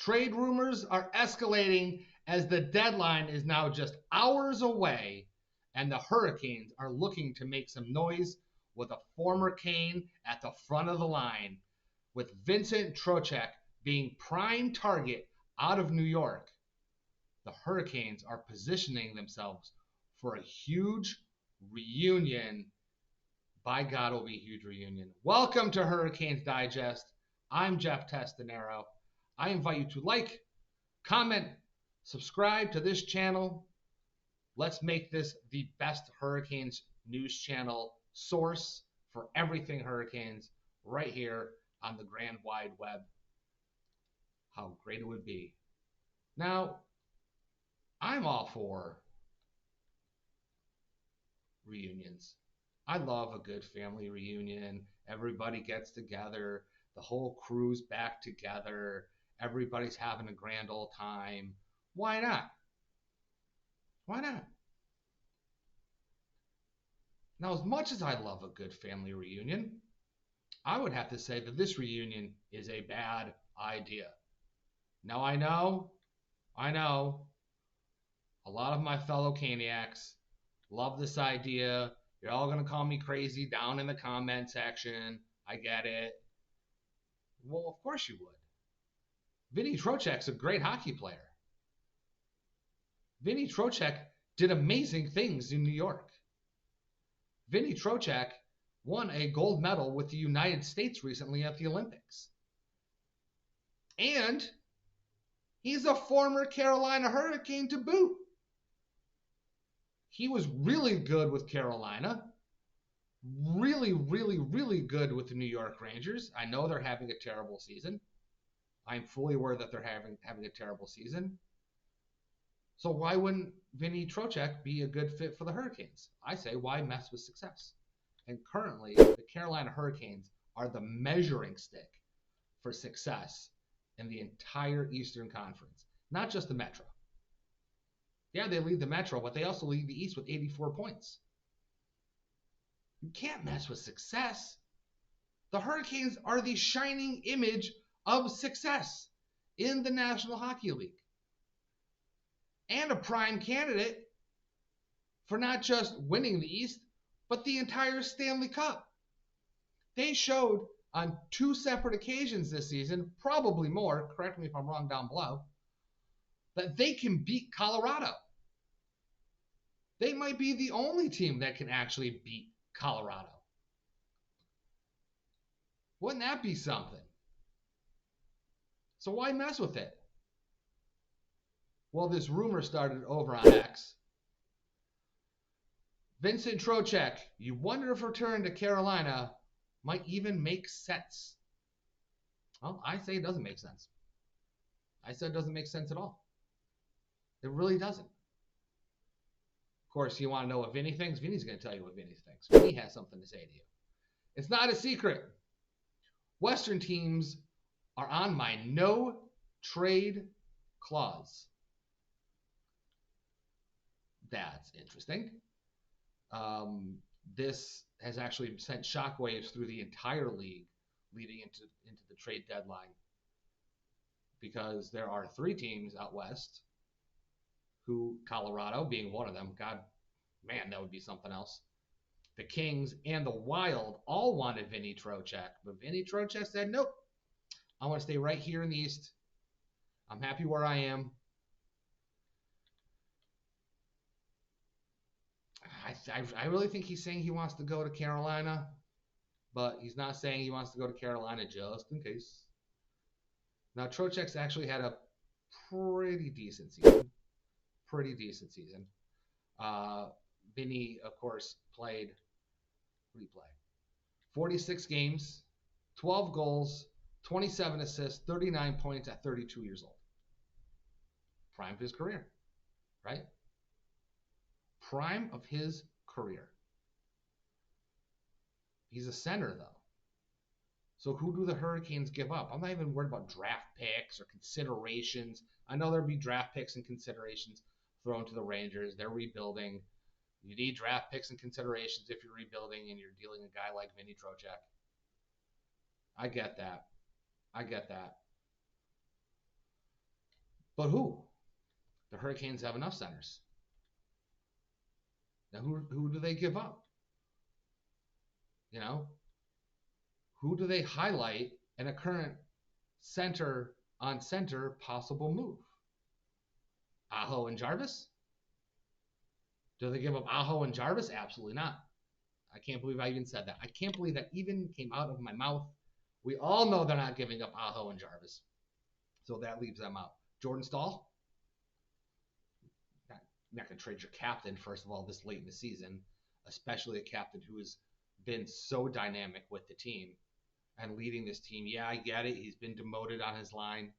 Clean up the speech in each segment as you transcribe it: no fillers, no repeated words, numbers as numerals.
Trade rumors are escalating as the deadline is now just hours away, and the Hurricanes are looking to make some noise with a former Cane at the front of the line, with Vincent Trocheck being prime target out of New York. The Hurricanes are positioning themselves for a huge reunion. By God, it'll be a huge reunion. Welcome to Hurricanes Digest. I'm Jeff Testanero. I invite you to like, comment, subscribe to this channel. Let's make this the best Hurricanes news channel source for everything Hurricanes right here on the Grand Wide Web. How great it would be. Now, I'm all for reunions. I love a good family reunion. Everybody gets together. The whole crew's back together. Everybody's having a grand old time. Why not? Why not? Now, as much as I love a good family reunion, I would have to say that this reunion is a bad idea. Now, I know, a lot of my fellow Caniacs love this idea. You're all going to call me crazy down in the comment section. I get it. Well, of course you would. Vinny Trocheck's a great hockey player. Vinny Trocheck did amazing things in New York. Vinny Trocheck won a gold medal with the United States recently at the Olympics. And he's a former Carolina Hurricane to boot. He was really good with Carolina. Really, really, really good with the New York Rangers. I know they're having a terrible season. I'm fully aware that they're having a terrible season. So why wouldn't Vinny Trocheck be a good fit for the Hurricanes? I say, why mess with success? And currently, the Carolina Hurricanes are the measuring stick for success in the entire Eastern Conference, not just the Metro. Yeah, they lead the Metro, but they also lead the East with 84 points. You can't mess with success. The Hurricanes are the shining image of success in the National Hockey League. And a prime candidate for not just winning the East, but the entire Stanley Cup. They showed on 2 separate occasions this season, probably more, correct me if I'm wrong down below, that they can beat Colorado. They might be the only team that can actually beat Colorado. Wouldn't that be something? So why mess with it? Well, this rumor started over on X. Vincent Trocheck, you wonder if return to Carolina might even make sense. Well, I say it doesn't make sense. I said it doesn't make sense at all. It really doesn't. Of course, you want to know what Vinny thinks? Vinny's going to tell you what Vinny thinks. Vinny has something to say to you. It's not a secret. Western teams are on my no trade clause. That's interesting. This has actually sent shockwaves through the entire league leading into the trade deadline, because there are 3 teams out west who, Colorado being one of them, God, man, that would be something else. The Kings and the Wild all wanted Vinny Trocheck, but Vinny Trocheck said, nope, I want to stay right here in the East. I'm happy where I am. I really think he's saying he wants to go to Carolina, but he's not saying he wants to go to Carolina just in case. Now, Trocheck's actually had a pretty decent season. Vinny, of course, played, what did he play? 46 games, 12 goals, 27 assists, 39 points at 32 years old. Prime of his career, right? Prime of his career. He's a center, though. So who do the Hurricanes give up? I'm not even worried about draft picks or considerations. I know there'll be draft picks and considerations thrown to the Rangers. They're rebuilding. You need draft picks and considerations if you're rebuilding and you're dealing a guy like Vinny Trocheck. I get that. But who? The Hurricanes have enough centers. Now, who do they give up? You know, who do they highlight in a current center on center possible move? Aho and Jarvis? Do they give up Aho and Jarvis? Absolutely not. I can't believe I even said that. I can't believe that even came out of my mouth. We all know they're not giving up Aho and Jarvis. So that leaves them out. Jordan Staal? Not going to trade your captain, first of all, this late in the season, especially a captain who has been so dynamic with the team and leading this team. Yeah, I get it. He's been demoted on his line.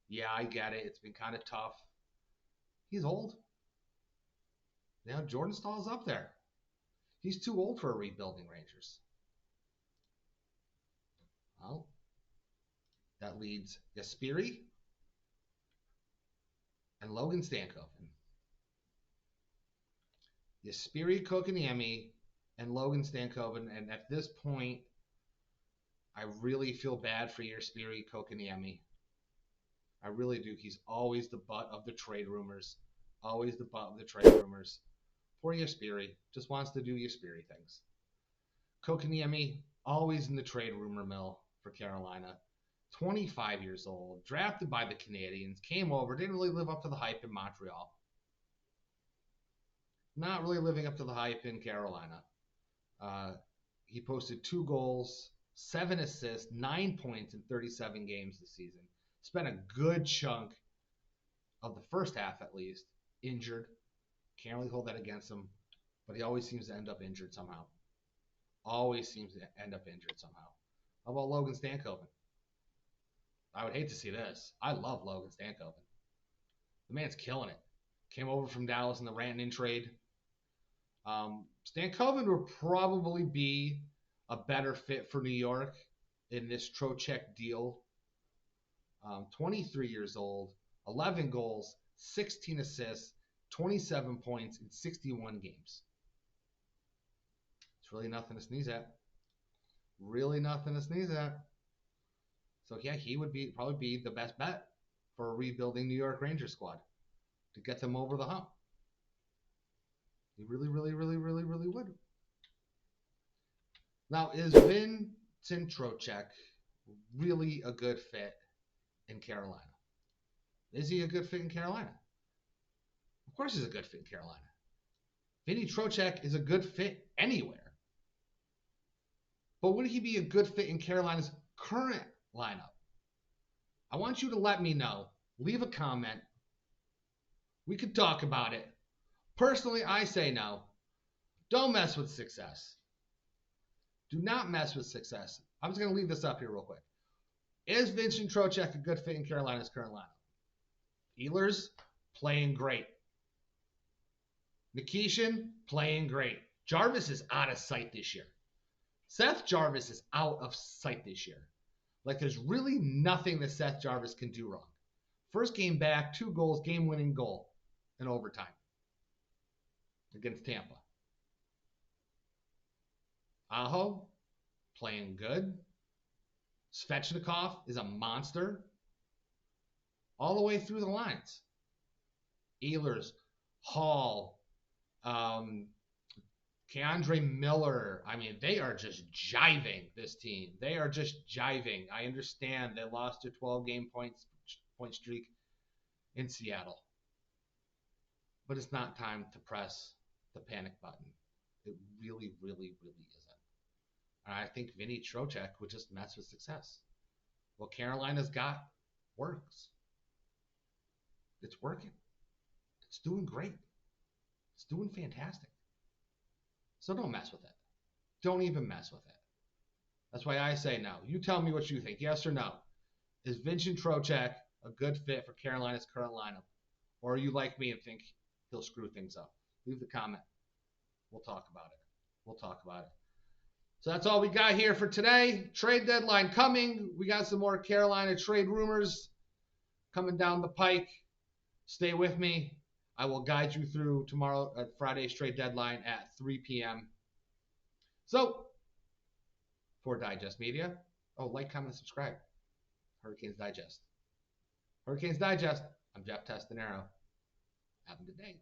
Yeah, I get it. It's been kind of tough. He's old. Now Jordan Staal's up there. He's too old for a rebuilding Rangers. Well, that leads Jesperi and Logan Stankoven. Jesperi Kotkaniemi and Logan Stankoven. And at this point, I really feel bad for Jesperi Kotkaniemi. I really do. He's always the butt of the trade rumors. Always the butt of the trade rumors. Poor Jesperi. Just wants to do Jesperi things. Kotkaniemi, always in the trade rumor mill for Carolina. 25 years old, drafted by the Canadiens, came over, didn't really live up to the hype in Montreal. Not really living up to the hype in Carolina. He posted 2 goals, 7 assists, 9 points in 37 games this season. Spent a good chunk of the first half, at least, injured. Can't really hold that against him, but he always seems to end up injured somehow. Always seems to end up injured somehow. How about Logan Stankoven? I would hate to see this. I love Logan Stankoven. The man's killing it. Came over from Dallas in the Rantanen trade. Stankoven would probably be a better fit for New York in this Trocheck deal. 23 years old, 11 goals, 16 assists, 27 points in 61 games. It's really nothing to sneeze at. Really nothing to sneeze at. So yeah, he would probably be the best bet for a rebuilding New York Rangers squad to get them over the hump. He really, really, really, really, really would. Now, is Vincent Trocheck really a good fit in Carolina? Is he a good fit in Carolina? Of course he's a good fit in Carolina. Vinny Trocheck is a good fit anywhere. But would he be a good fit in Carolina's current lineup? I want you to let me know. Leave a comment. We could talk about it. Personally, I say no. Don't mess with success. Do not mess with success. I'm just going to leave this up here real quick. Is Vincent Trocheck a good fit in Carolina's current lineup? Ehlers, playing great. Nikishin, playing great. Jarvis is out of sight this year. Seth Jarvis is out of sight this year. Like, there's really nothing that Seth Jarvis can do wrong. First game back, 2 goals, game-winning goal in overtime against Tampa. Aho, playing good. Svechnikov is a monster. All the way through the lines. Ehlers, Hall, Keandre Miller. I mean, they are just jiving, this team. They are just jiving. I understand they lost a 12-game point streak in Seattle. But it's not time to press the panic button. It really, really, really isn't. And I think Vinny Trocheck would just mess with success. What Carolina's got works. It's working. It's doing great. It's doing fantastic. So don't mess with it. Don't even mess with it. That's why I say no. You tell me what you think. Yes or no? Is Vincent Trocheck a good fit for Carolina's current lineup? Or are you like me and think he'll screw things up? Leave the comment. We'll talk about it. We'll talk about it. So that's all we got here for today. Trade deadline coming. We got some more Carolina trade rumors coming down the pike. Stay with me. I will guide you through tomorrow at Friday's trade deadline at 3 p.m. So, for Digest Media, like, comment, subscribe. Hurricanes Digest. Hurricanes Digest. I'm Jeff Testanero. Have a good day.